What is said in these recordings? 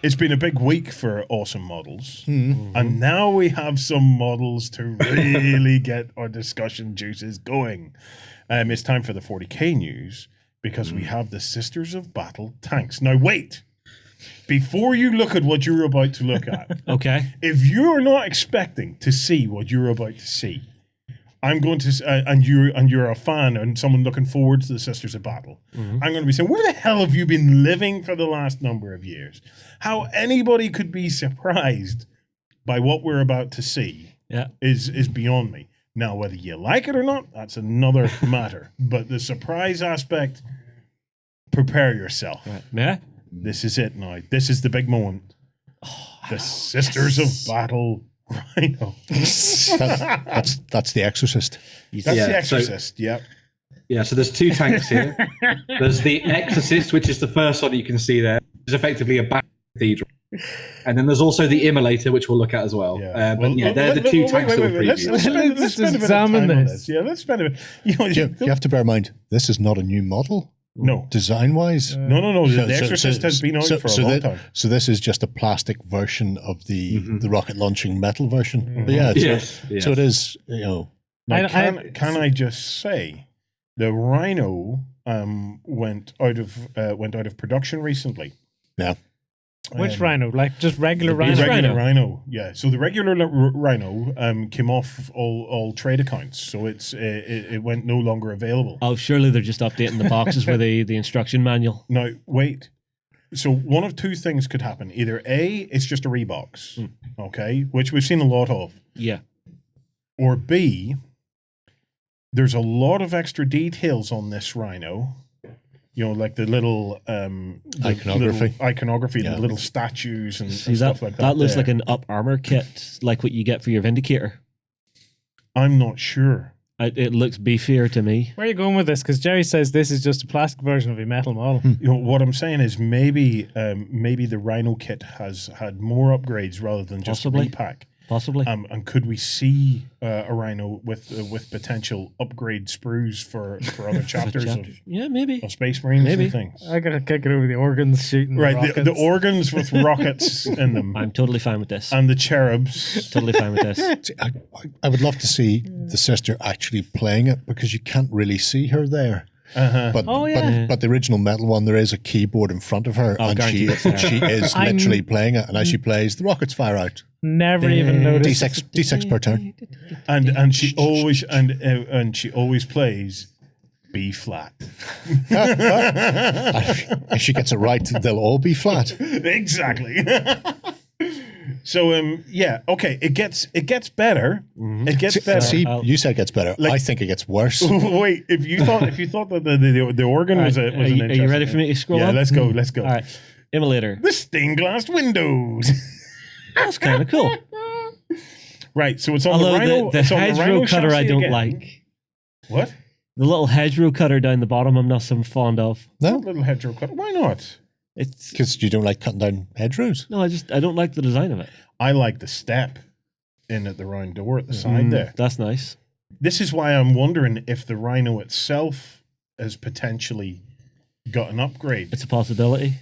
it's been a big week for awesome models, and now we have some models to really get our discussion juices going. It's time for the 40k news because we have the Sisters of Battle tanks. Now wait, before you look at what you're about to look at, Okay. if you're not expecting to see what you're about to see, I'm going to, and you're a fan and someone looking forward to the Sisters of Battle. I'm going to be saying, where the hell have you been living for the last number of years? How anybody could be surprised by what we're about to see is beyond me. Now, whether you like it or not, that's another matter. But the surprise aspect, prepare yourself. Right. Yeah. This is it now. This is the big moment. The Sisters of Battle Rhino. That's the Exorcist. That's the Exorcist, yep. Yeah, so there's two tanks here. There's the Exorcist, which is the first one you can see there. It's effectively a back cathedral. And then there's also the Immolator, which we'll look at as well. Yeah. They're the two tanks that were Let's previewed. spend a bit of time on this. Yeah, let's spend a bit. You have to bear in mind, this is not a new model. No. Design-wise? No. The Exorcist has been out for a long time. So this is just a plastic version of the rocket launching metal version. But yeah, Yes. so it is, you know. Now, can I just say, the Rhino went out of production recently. Yeah. Which Rhino? Like just regular The Rhino? regular Rhino, yeah. So the regular Rhino came off all trade accounts, so it went no longer available. Oh, surely they're just updating the boxes for the instruction manual. Now, wait. So one of two things could happen. Either A, it's just a rebox, okay, which we've seen a lot of. Yeah. Or B, there's a lot of extra details on this Rhino. You know, like the little iconography, the little statues and stuff like that. That looks like an up armor kit, like what you get for your Vindicator. I'm not sure. It looks beefier to me. Where are you going with this? Because Jerry says this is just a plastic version of a metal model. You know, what I'm saying is maybe the Rhino kit has had more upgrades rather than just a repack. Possibly. And could we see a Rhino with potential upgrade sprues for other chapters of Space Marines and things? I gotta kick it over the organs shooting. Right, the organs with rockets in them. I'm totally fine with this. And the cherubs. Totally fine with this. I would love to see the sister actually playing it because you can't really see her there. But the original metal one, there is a keyboard in front of her, and she is literally playing it. And as she plays, the rockets fire out. Never even noticed. D6 per turn, and she always and she always plays B flat. If she gets it right, they'll all be flat. Exactly. So okay, it gets better. It gets better. See, you said it gets better. I think it gets worse. Wait, if you thought that the organ was an interesting. Are you ready for me to scroll up? Yeah, let's go. All right, Immolator. The stained glass windows. That's kind of cool. Right, so it's on Although the Rhino. the hedgerow cutter I don't like. What? The little hedgerow cutter down the bottom I'm not so fond of. No? Little hedgerow cutter. Why not? It's because you don't like cutting down hedgerows. No, I don't like the design of it. I like the step in at the round door at the side there. That's nice. This is why I'm wondering if the Rhino itself has potentially got an upgrade. It's a possibility.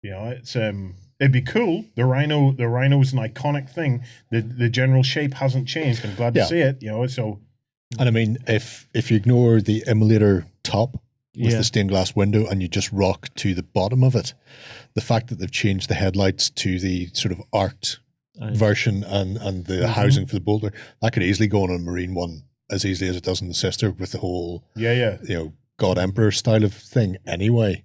You know, it's it'd be cool. The Rhino is an iconic thing. The general shape hasn't changed. I'm glad to see it. You know, so. And I mean, if you ignore the Immolator top with the stained glass window and you just rock to the bottom of it, the fact that they've changed the headlights to the sort of arced version and the housing for the bolter, that could easily go on a Marine one as easily as it does in the sister with the whole you know, God Emperor style of thing anyway.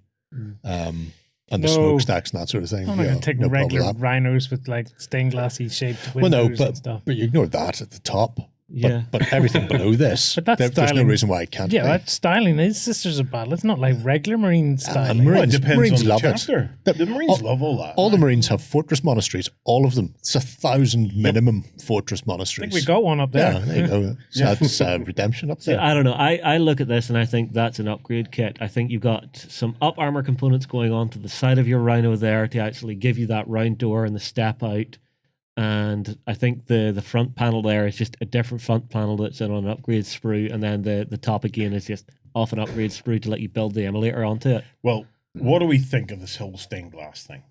And the smokestacks and that sort of thing. I'm not going to take regular Rhinos with like stained glassy shaped windows and stuff. But you ignore that at the top. Yeah. But everything below this, but that's there's no reason why it can't be. That's styling. It's Sisters of Battle. It's not like regular Marine styling. Marines, it depends Marines on love the chapter. The Marines love all that. All the Marines have fortress monasteries. All of them. It's 1,000 minimum fortress monasteries. I think we got one up there. Yeah, there you go. So that's redemption up there. I don't know. I look at this and I think that's an upgrade kit. I think you've got some up armor components going on to the side of your Rhino there to actually give you that round door and the step out. And I think the front panel there is just a different front panel that's in on an upgrade sprue, and then the top again is just off an upgrade sprue to let you build the Immolator onto it. Well, what do we think of this whole stained glass thing?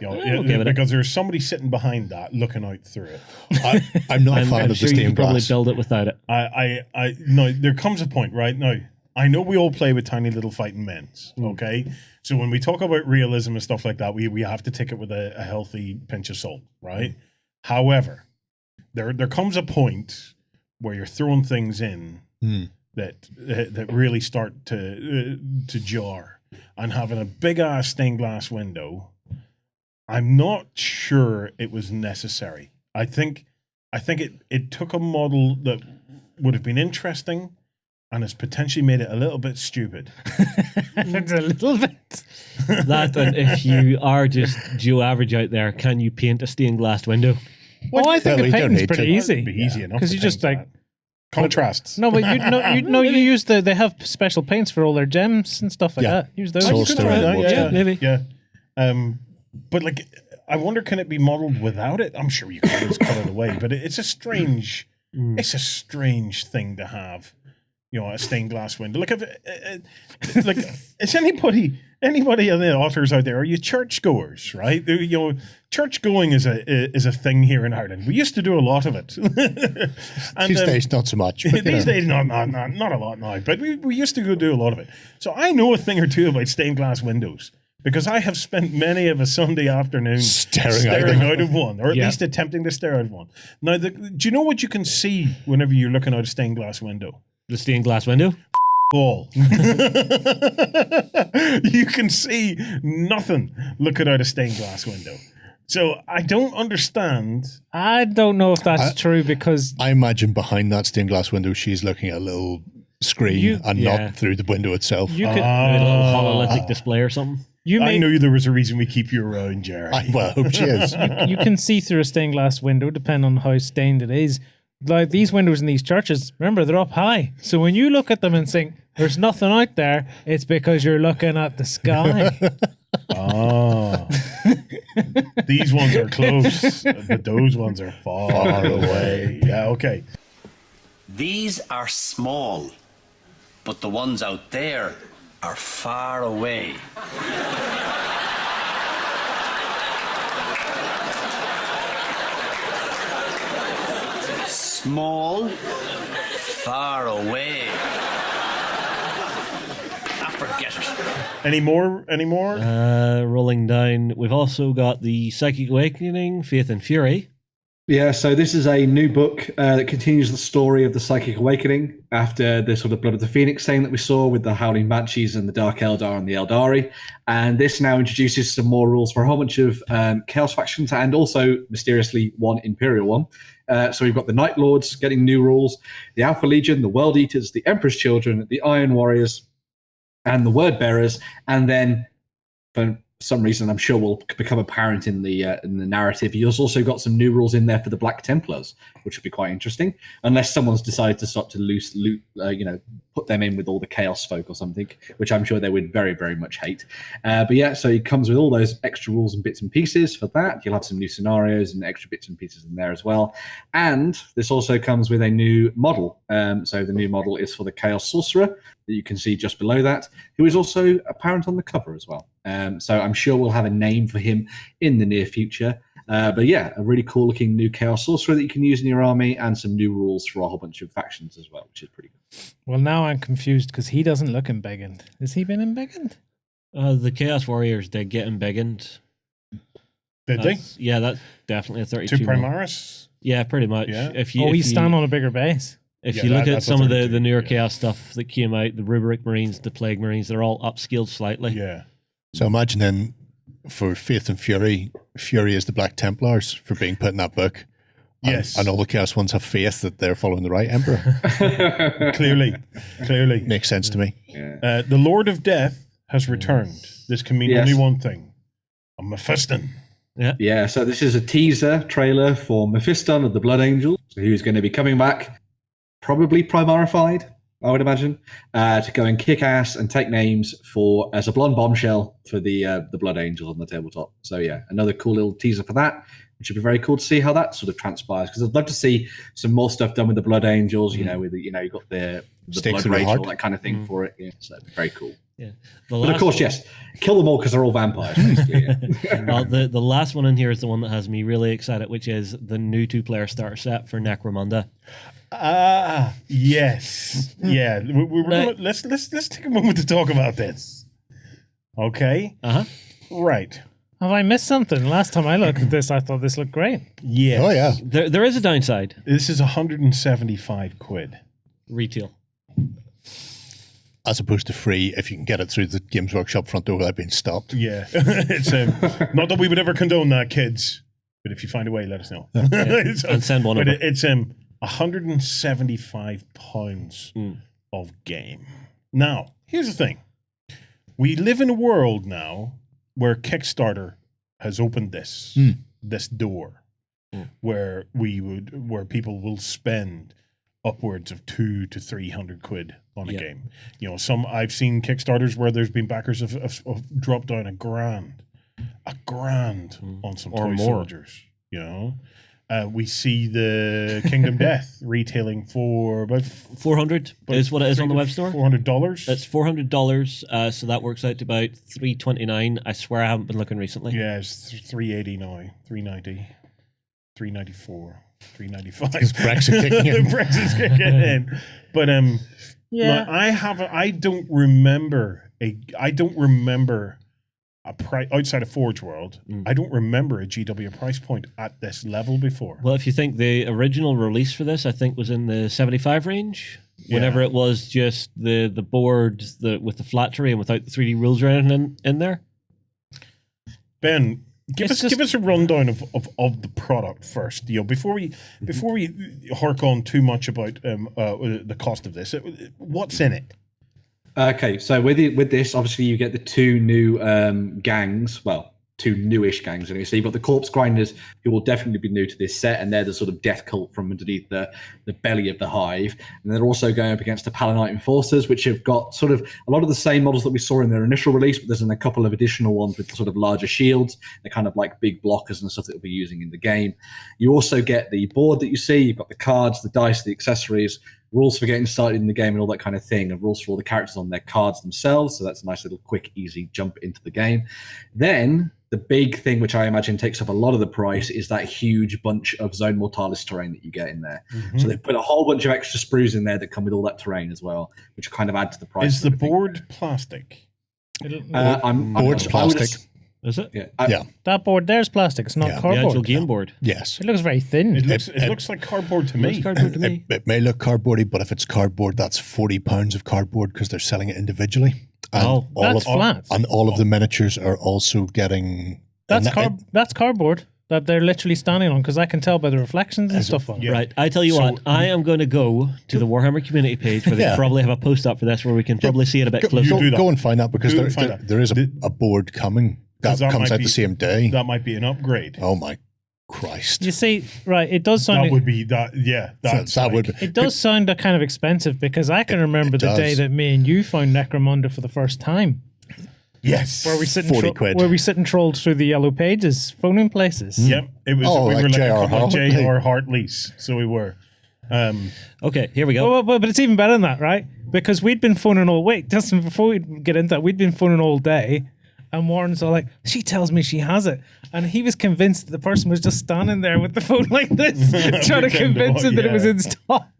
You know, okay with it. because there's somebody sitting behind that looking out through it. I'm not a fan I'm of sure the you could stained probably glass. build it without it. No, there comes a point right now. I know we all play with tiny little fighting men's, okay? So when we talk about realism and stuff like that, we have to take it with a healthy pinch of salt, right? However, there comes a point where you're throwing things in that really start to jar, and having a big ass stained glass window. I'm not sure it was necessary. I think it took a model that would have been interesting and has potentially made it a little bit stupid. It's a little bit. That, and if you are just Joe Average out there, can you paint a stained glass window? Well, I think well, the you don't painting's need pretty to. easy. It'd be easy enough 'Cause to you just, paint like- that. Contrasts. No, but you use they have special paints for all their gems and stuff like Yeah. that. Use those. Soul You could Stirrer try that, works yeah, well. maybe. Yeah. But like, I wonder, can it be modeled without it? I'm sure you can always cut it away, but it's a strange thing to have. You know, a stained glass window. Like, like, is anybody of the authors out there? Are you churchgoers? Right? You know, church going is a thing here in Ireland. We used to do a lot of it. And, These days, not so much. But, these days, not a lot now. But we used to go do a lot of it. So I know a thing or two about stained glass windows, because I have spent many of a Sunday afternoon Staring out of one, or at least attempting to stare out of one. Now, do you know what you can see whenever you're looking out a stained glass window? The stained glass window? All. You can see nothing looking out a stained glass window. So I don't understand. I don't know if that's true because I imagine behind that stained glass window, she's looking at a little screen and not through the window itself. you could. Maybe a little hololithic display or something? I knew there was a reason we keep you around, Jerry. Well, I hope she is. You can see through a stained glass window depending on how stained it is. Like these windows in these churches, remember, they're up high. So when you look at them and think there's nothing out there, it's because you're looking at the sky. Oh. These ones are close, but those ones are far away. Yeah, okay. These are small, but the ones out there are far away. Small, far away. Forget it. Any more? Rolling down, we've also got the Psychic Awakening, Faith and Fury. Yeah, so this is a new book that continues the story of the Psychic Awakening after the sort of Blood of the Phoenix thing that we saw with the Howling Banshees and the Dark Eldar and the Eldari. And this now introduces some more rules for a whole bunch of Chaos factions and also, mysteriously, one Imperial one. So we've got the Night Lords getting new rules, the Alpha Legion, the World Eaters, the Emperor's Children, the Iron Warriors, and the Word Bearers, and then for some reason, I'm sure will become apparent in the narrative, you've also got some new rules in there for the Black Templars, which would be quite interesting, unless someone's decided to start to put them in with all the Chaos folk or something, which I'm sure they would very, very much hate. But yeah, so it comes with all those extra rules and bits and pieces for that. You'll have some new scenarios and extra bits and pieces in there as well. And this also comes with a new model. So the new model is for the Chaos Sorcerer that you can see just below that, who is also apparent on the cover as well. So I'm sure we'll have a name for him in the near future. But yeah, a really cool looking new Chaos Sorcerer that you can use in your army, and some new rules for a whole bunch of factions as well, which is pretty cool. Well, now I'm confused because he doesn't look embiggened. Has he been embiggened? The Chaos Warriors did get embiggened. Did they? Yeah, that's definitely a 32. To Primaris? Yeah, pretty much. Yeah. He's standing on a bigger base. If Yeah, you look at that's some of the 32, newer yeah. Chaos stuff that came out, the Rubric Marines, the Plague Marines, they're all upscaled slightly. Yeah. So imagine then for Faith and Fury, Fury is the Black Templars for being put in that book. Yes. And all the Chaos ones have faith that they're following the right Emperor. Clearly. Makes sense to me. The Lord of Death has returned. This can mean Yes. only one thing. A Mephiston. Yeah, so this is a teaser trailer for Mephiston of the Blood Angels, who's going to be coming back, probably primarified, I would imagine, to go and kick ass and take names as a blonde bombshell for the Blood Angels on the tabletop. So yeah, another cool little teaser for that, which would be very cool to see how that sort of transpires, because I'd love to see some more stuff done with the Blood Angels. You know, with you've got the Stake Blood through the Rage, heart. all that kind of thing for it. Yeah, so very cool. Yeah. But of course, yes, kill them all because they're all vampires. Basically, yeah. Well, the last one in here is the one that has me really excited, which is the new 2-player starter set for Necromunda. Yes. Yeah. Let's take a moment to talk about this. Okay. Right. Have I missed something? Last time I looked at this, I thought this looked great. Yes. Oh, yeah. There is a downside. This is 175 quid. Retail. As opposed to free if you can get it through the Games Workshop front door without being stopped. Yeah. It's not that we would ever condone that, kids, but if you find a way, let us know. And send one over. It's 175 pounds of game. Now, here's the thing. We live in a world now where Kickstarter has opened this door where people will spend upwards of 200 to 300 quid on a game. You know, I've seen Kickstarters where there's been backers of dropped down $1,000 on some toy soldiers. You know, we see the Kingdom Death retailing for about 400 is what it is on the web store. $400. It's $400, so that works out to about $329. I swear I haven't been looking recently. Yeah, it's $380 now, $390, $394. $395. Is Brexit kicking in? Brexit's kicking in. But I don't remember a price outside of Forge World. I don't remember a GW price point at this level before. Well, if you think the original release for this, I think was in the 75 range. Whenever it was just the board with the flat tray and without the 3D rules or anything in there. Ben, give us a rundown of the product first. You know, before we hark on too much about the cost of this. What's in it? Okay, so with this, obviously you get the two new gangs. Well, two newish gangs anyway. So you've got the Corpse Grinders, who will definitely be new to this set, and they're the sort of death cult from underneath the belly of the hive. And they're also going up against the Palanite Enforcers, which have got sort of a lot of the same models that we saw in their initial release, but there's a couple of additional ones with sort of larger shields. They're kind of like big blockers and stuff that we'll be using in the game. You also get the board that you see. You've got the cards, the dice, the accessories, rules for getting started in the game and all that kind of thing, and rules for all the characters on their cards themselves. So that's a nice little quick, easy jump into the game. Then the big thing, which I imagine takes up a lot of the price, is that huge bunch of Zone Mortalis terrain that you get in there. So they've put a whole bunch of extra sprues in there that come with all that terrain as well, which kind of add to the price. Is the board plastic? Board's plastic. Is it? Yeah. That board there's plastic. It's not The cardboard. actual game board. Yes. It looks very thin. It looks like cardboard to me. Looks cardboard to me. It may look cardboardy, but if it's cardboard, that's 40 pounds of cardboard because they're selling it individually. And That's flat. And all of the miniatures are also getting... That's cardboard that they're literally standing on, because I can tell by the reflections and stuff on it. Yeah. Right, I tell you what, I am going to go to the Warhammer community page where they probably have a post up for this where we can probably see it a bit closer. Go and find out, because Go and find out. there is a board coming that comes out the same day. That might be an upgrade. Oh my Christ. You see, right, it does sound... That would be that, yeah. It does sound kind of expensive, because I can remember the day that me and you found Necromunda for the first time. Yes. Where we sit 40 quid. Where we sit and trolled through the yellow pages, phoning places. Yep. It was. Oh, we like were like J.R. a couple of Hartley. J.R. Hartleys. So we were. Okay, here we go. But it's even better than that, right? Because we'd been phoning all... Wait, Justin, before we get into that, we'd been phoning all day, and Warren's all like, she tells me she has it. And he was convinced that the person was just standing there with the phone like this, trying to convince him that it was in stock.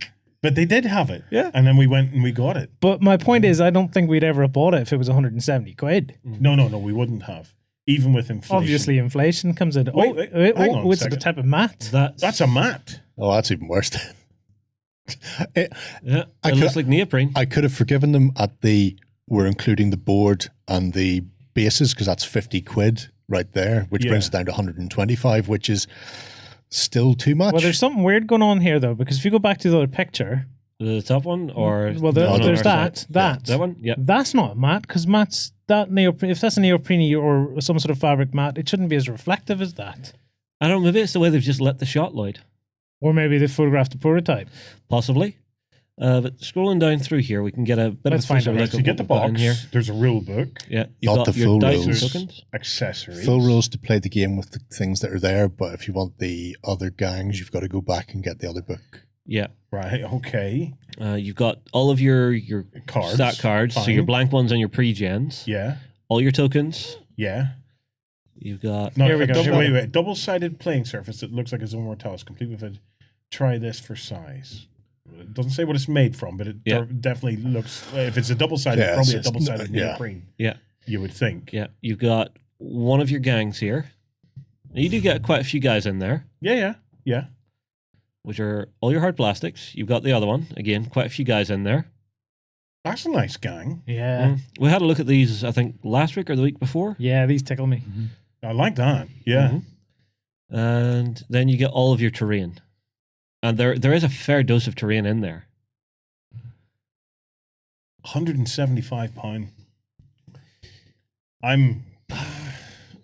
But they did have it. Yeah. And then we went and we got it. But my point is, I don't think we'd ever have bought it if it was 170 quid. No, we wouldn't have. Even with inflation. Obviously, inflation comes in. Wait, hang on a it's second. the type of mat. That's a mat. Oh, that's even worse. It looks like neoprene. I could have forgiven them we're including the board and the bases, because that's 50 quid right there, which brings it down to 125, which is still too much. Well, there's something weird going on here, though, because if you go back to the other picture... The top one? Or there's that. That one? Yeah. That's not a mat, because mat's that neoprene. If that's a neoprene or some sort of fabric mat, it shouldn't be as reflective as that. I don't know, maybe it's the way they've just lit the shot, Lloyd. Or maybe they photographed the prototype. Possibly. But scrolling down through here, we can get a bit Let's of a closer find out. look So at you get what the we've got in box. here. There's a rule book. Yeah, you've Not got the your full dice and rules. tokens. Accessories. Full rules to play the game with the things that are there, but if you want the other gangs, you've got to go back and get the other book. Yeah. Right. Okay. You've got all of your Cards. stat cards, so your Fine. blank ones and your pre-gens. Yeah. All your tokens. Yeah. You've got No, Here we go, here we go. wait. Double-sided playing surface that looks like a zone mortalis, complete with a try this for size. It doesn't say what it's made from, but it definitely looks. If it's a double-sided, Yeah, probably a it's- double-sided yeah. neoprene. Yeah. You would think. Yeah, you've got one of your gangs here. You do get quite a few guys in there, Yeah. which are all your hard plastics. You've got the other one. Again, quite a few guys in there. That's a nice gang. Yeah. We had a look at these, I think, last week or the week before. Yeah, these tickle me. I like that. Yeah. Mhm. And then you get all of your terrain. And there is a fair dose of terrain in there. £175. I'm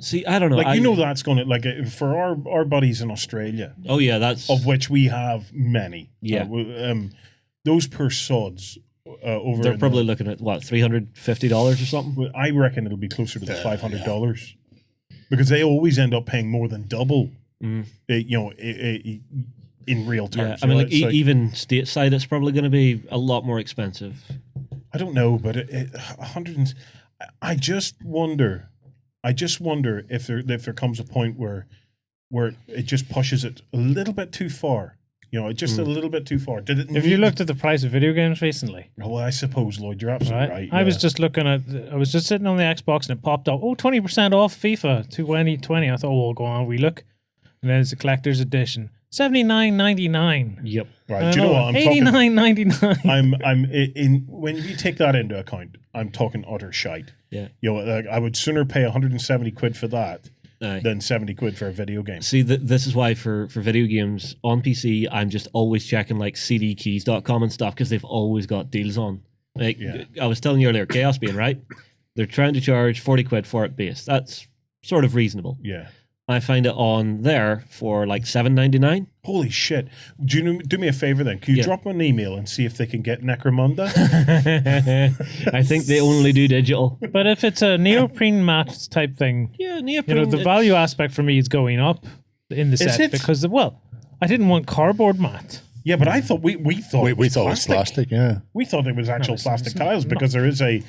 See, I don't know. like, that's going to, like, for our buddies in Australia, Oh, yeah, that's... of which we have many. Yeah. Those per sods over. They're in probably looking at, what, $350 or something? I reckon it'll be closer to the $500 because they always end up paying more than double. Mm. In real Yeah, terms. I mean, You know, like, it's even stateside, it's probably going to be a lot more expensive. I don't know, but 100. I just wonder if there comes a point where it just pushes it a little bit too far. You know, just a little bit too far. Did it? Have you looked at the price of video games recently? Well, I suppose, Lloyd, you're absolutely right. I was yeah. just looking at. I was just sitting on the Xbox and it popped up. 20% off FIFA 2020. I thought, oh, we'll go on. We look, and then it's a collector's edition. $79.99. Yep. Right. Do you know what I'm talking? $89.99. I'm in when you take that into account, I'm talking utter shite. Yeah. You know, like, I would sooner pay 170 quid for that Aye. than 70 quid for a video game. See, this is why for video games on PC, I'm just always checking like cdkeys.com and stuff because they've always got deals on. Like Yeah. I was telling you earlier, Chaos Being, right? They're trying to charge 40 quid for it base. That's sort of reasonable. Yeah. I find it on there for like $7.99. Holy shit. Do me a favor then. Can you Yeah. drop me an email and see if they can get Necromunda? I think they only do digital. But if it's a neoprene matte type thing, Yeah, you neoprene. know, the value aspect for me is going up in the set it? because, I didn't want cardboard matte. Yeah, but I thought we thought We thought it was plastic, yeah. We thought it was actual it's plastic not. tiles because there is a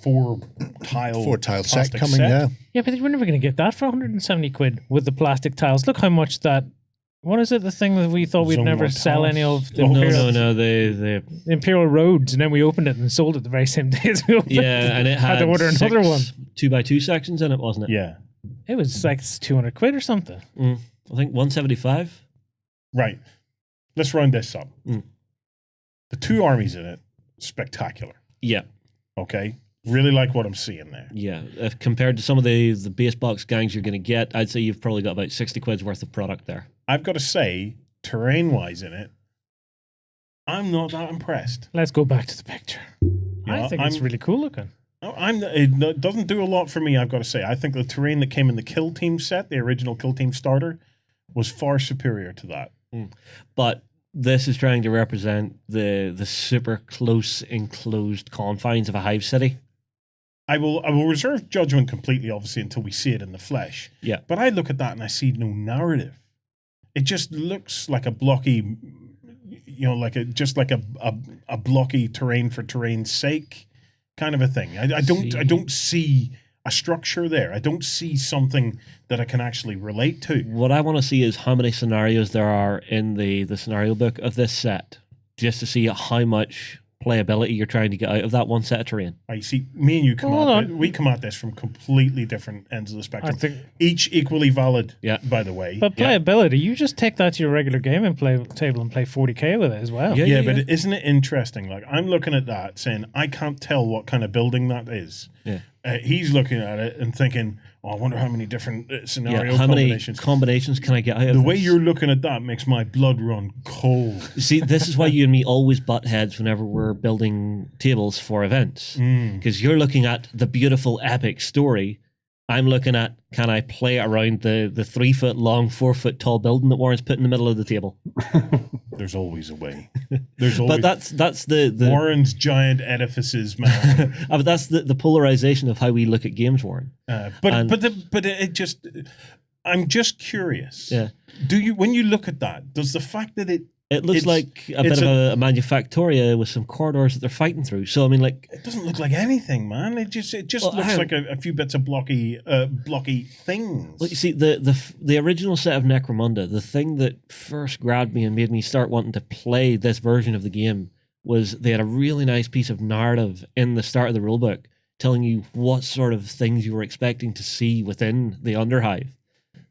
four tile Set plastic coming, yeah. Yeah, but we're never going to get that for 170 quid with the plastic tiles. Look how much that. What is it? The thing that we thought we'd Zone never Mortalis. sell any of the Oh, Imperial, No, they Imperial Roads, and then we opened it and sold it the very same day as we opened it. yeah, and it had Had to order another one. 2x2 sections in it, wasn't it? Yeah. It was like 200 quid or something. I think 175. Right. Let's round this up. Mm. The two armies in it, spectacular. Yeah. Okay. Really like what I'm seeing there. Yeah, if compared to some of the base box gangs you're going to get, I'd say you've probably got about 60 quid's worth of product there. I've got to say, terrain-wise in it, I'm not that impressed. Let's go back to the picture. Yeah, I think it's really cool looking. It doesn't do a lot for me, I've got to say. I think the terrain that came in the Kill Team set, the original Kill Team starter, was far superior to that. But this is trying to represent the super close enclosed confines of a hive city. I will reserve judgment completely, obviously, until we see it in the flesh. Yeah. But I look at that and I see no narrative. It just looks like a blocky, like a blocky terrain for terrain's sake kind of a thing. I don't see a structure there. I don't see something that I can actually relate to. What I want to see is how many scenarios there are in the scenario book of this set, just to see how much playability you're trying to get out of that one set of terrain. You see, me and you Hold we come at this from completely different ends of the spectrum. I think, Each equally valid, Yeah. by the way. but playability, you just take that to your regular gaming table and play 40k with it as well. Yeah. Yeah, but isn't it interesting? Like, I'm looking at that saying, I can't tell what kind of building that is. Yeah. He's looking at it and thinking, I wonder how many different scenario How many combinations. combinations can I get out of The way this? you're looking at that makes my blood run cold. See, this is why you and me always butt heads whenever we're building tables for events. Because you're looking at the beautiful epic story. I'm looking at, can I play around the 3 foot long, 4 foot tall building that Warren's put in the middle of the table? There's always a way. There's always. But that's the Warren's giant edifices, man. but that's the polarization of how we look at games, Warren. I'm just curious. Yeah. When you look at that, does the fact that It looks like a bit of a manufactoria with some corridors that they're fighting through. So I mean, like, it doesn't look like anything, man. It just looks like a few bits of blocky things. well, you see, the original set of Necromunda, the thing that first grabbed me and made me start wanting to play this version of the game was they had a really nice piece of narrative in the start of the rulebook telling you what sort of things you were expecting to see within the Underhive.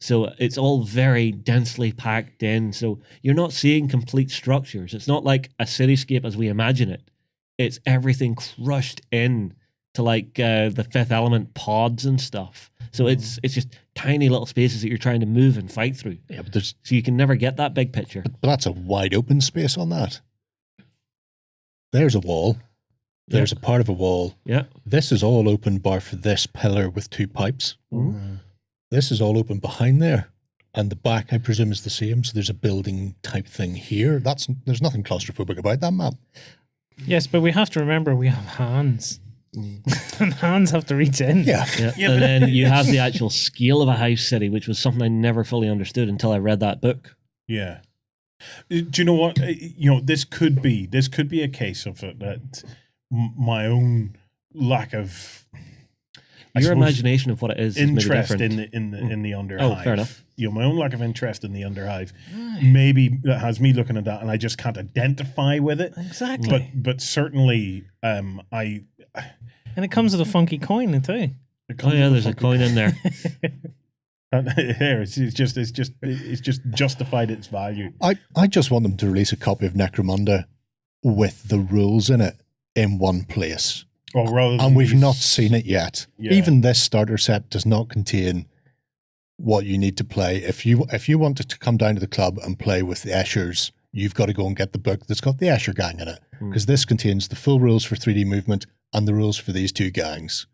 So it's all very densely packed in. So you're not seeing complete structures. It's not like a cityscape as we imagine it. It's everything crushed in to like the Fifth Element pods and stuff. So it's just tiny little spaces that you're trying to move and fight through. Yeah, but so you can never get that big picture. But that's a wide open space on that. There's a wall. There's a part of a wall. Yeah. This is all open bar for this pillar with 2 pipes. Mm-hmm. This is all open behind there. And the back, I presume, is the same. So there's a building type thing here. There's nothing claustrophobic about that map. Yes, but we have to remember we have hands. And hands have to reach in. Yeah. And then you have the actual scale of a house city, which was something I never fully understood until I read that book. Yeah. Do you know what? This could be a case of it that my own lack of your imagination of what it is interest maybe in the Underhive. Oh, fair enough. My own lack of interest in the Underhive maybe has me looking at that and I just can't identify with it. Exactly. But certainly, and it comes with a funky coin too. Oh yeah, there's a coin in there. Here, it's just justified its value. I just want them to release a copy of Necromunda with the rules in it in one place. And we've not seen it yet. Yeah. Even this starter set does not contain what you need to play. If you wanted to come down to the club and play with the Eschers, you've got to go and get the book that's got the Escher gang in it. Because this contains the full rules for 3D movement and the rules for these 2 gangs.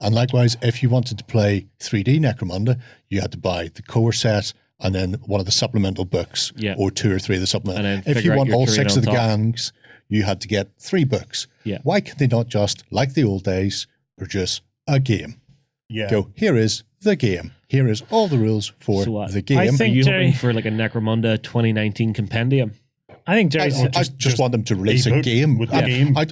And likewise, if you wanted to play 3D Necromunda, you had to buy the core set and then one of the supplemental books, or 2 or 3 of the supplemental. If you want all 6 of the gangs, you had to get 3 books. Yeah. Why can't they not just, like the old days, produce a game? Yeah. Go, here is the game. Here is all the rules for the game. I think Are you hoping for like a Necromunda 2019 compendium? I think Jerry's I just want them to release a game. With the game. I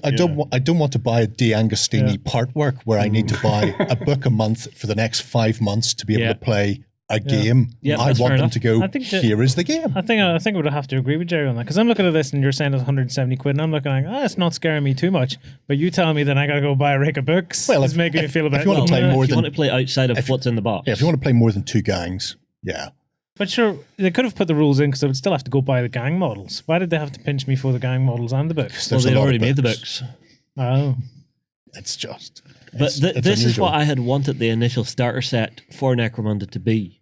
don't want to buy a D'Angostini part work where I need to buy a book a month for the next 5 months to be able to play a game. Yeah, I want them to go, here is the game. I think I would have to agree with Jerry on that because I'm looking at this and you're saying it's 170 quid and I'm looking like, it's not scaring me too much. But you tell me then I got to go buy a rake of books. Well, it's making me feel a bit. If you want to play more if you want to play outside of what's in the box. Yeah, if you want to play more than 2 gangs, yeah. But sure, they could have put the rules in because I would still have to go buy the gang models. Why did they have to pinch me for the gang models and the books? Well, they already made the books. Oh. It's just... But this is what I had wanted the initial starter set for Necromunda to be.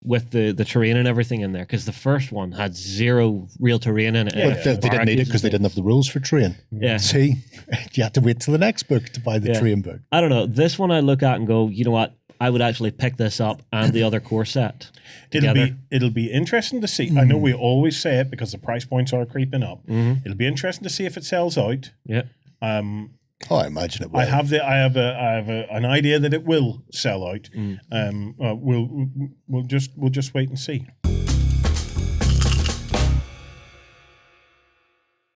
With the terrain and everything in there, because the first one had 0 real terrain in it. Well, they didn't need it because they didn't have the rules for terrain. Yeah. See, you had to wait till the next book to buy the terrain book. I don't know. This one I look at and go, you know what? I would actually pick this up and the other core set together. It'll be interesting to see. I know we always say it because the price points are creeping up. It'll be interesting to see if it sells out. Yeah. I imagine it will. I have an idea that it will sell out. We'll just wait and see.